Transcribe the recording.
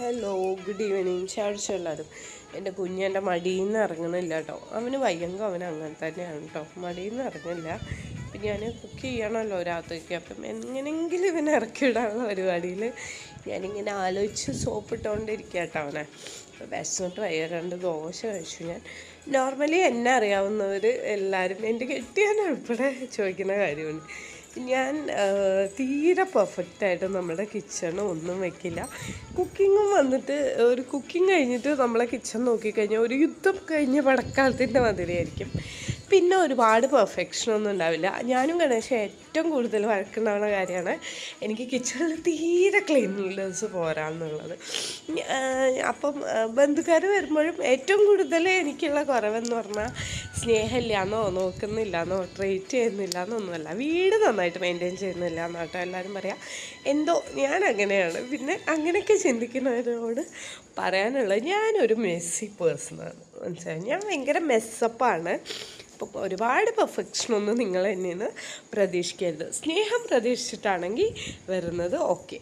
Hello, good evening. ചാടിച്ചോ എല്ലാവരും. എൻ്റെ കുഞ്ഞെൻ്റെ മടിയിൽ നിന്ന് ഇറങ്ങണില്ല കേട്ടോ. അവന് വയ്യെങ്കിൽ അവൻ അങ്ങനെ തന്നെയാണ് കേട്ടോ, മടിയിൽ നിന്ന് ഇറങ്ങില്ല. ഇപ്പം ഞാൻ കുക്ക് ചെയ്യണമല്ലോ രാത്രിക്ക്, അപ്പം എങ്ങനെയെങ്കിലും ഇവനെ ഇറക്കിയിടാനുള്ള പരിപാടിയിൽ ഞാനിങ്ങനെ ആലോചിച്ച് സോപ്പിട്ടുകൊണ്ടിരിക്കുക കേട്ടോ അവനെ. വിശന്നിട്ട് വയ്യ, 2 ദോശ കഴിച്ചു ഞാൻ. നോർമലി എന്നെ അറിയാവുന്നവർ എല്ലാവരും, എൻ്റെ കെട്ടിയാൻ ഉൾപ്പെടെ ചോദിക്കുന്ന കാര്യമാണ്. ഞാൻ തീരെ പെർഫെക്റ്റായിട്ട് നമ്മുടെ കിച്ചണും ഒന്നും വെക്കില്ല. കുക്കിങ്ങും വന്നിട്ട് ഒരു കുക്കിംഗ് കഴിഞ്ഞിട്ട് നമ്മളെ കിച്ചൺ നോക്കിക്കഴിഞ്ഞാൽ ഒരു യുദ്ധം കഴിഞ്ഞ പടക്കാലത്തിൻ്റെ മാതിരിയായിരിക്കും. പിന്നെ ഒരുപാട് പെർഫെക്ഷനൊന്നും ഉണ്ടാവില്ല. ഞാനും ഗണേശൻ ഏറ്റവും കൂടുതൽ വഴക്കുണ്ടാവുന്ന കാര്യമാണ് എനിക്ക് കിച്ചണിൽ തീരെ ക്ലീൻനെസ് പോരാന്നുള്ളത്. അപ്പം ബന്ധുക്കാർ വരുമ്പോഴും ഏറ്റവും കൂടുതൽ എനിക്കുള്ള കുറവെന്ന് പറഞ്ഞാൽ സ്നേഹമില്ലാന്നോ നോക്കുന്നില്ലാന്നോ ട്രീറ്റ് ചെയ്യുന്നില്ലാന്നൊന്നുമല്ല, വീട് നന്നായിട്ട് മെയിൻറ്റെയിൻ ചെയ്യുന്നില്ല എന്നാട്ടോ എല്ലാവരും പറയാം. എന്തോ ഞാൻ അങ്ങനെയാണ്. പിന്നെ അങ്ങനെയൊക്കെ ചിന്തിക്കുന്നവരോട് പറയാനുള്ളത്, ഞാനൊരു മെസ്സി പേഴ്സണാണ്, മനസ്സിലായി. ഞാൻ ഭയങ്കര മെസ്സപ്പാണ്. അപ്പം ഒരുപാട് പെർഫെക്ഷനൊന്നും നിങ്ങൾ എന്നിൽ നിന്ന് പ്രതീക്ഷിക്കരുത്. സ്നേഹം പ്രതീക്ഷിച്ചിട്ടാണെങ്കിൽ വരുന്നത് ഓക്കെ.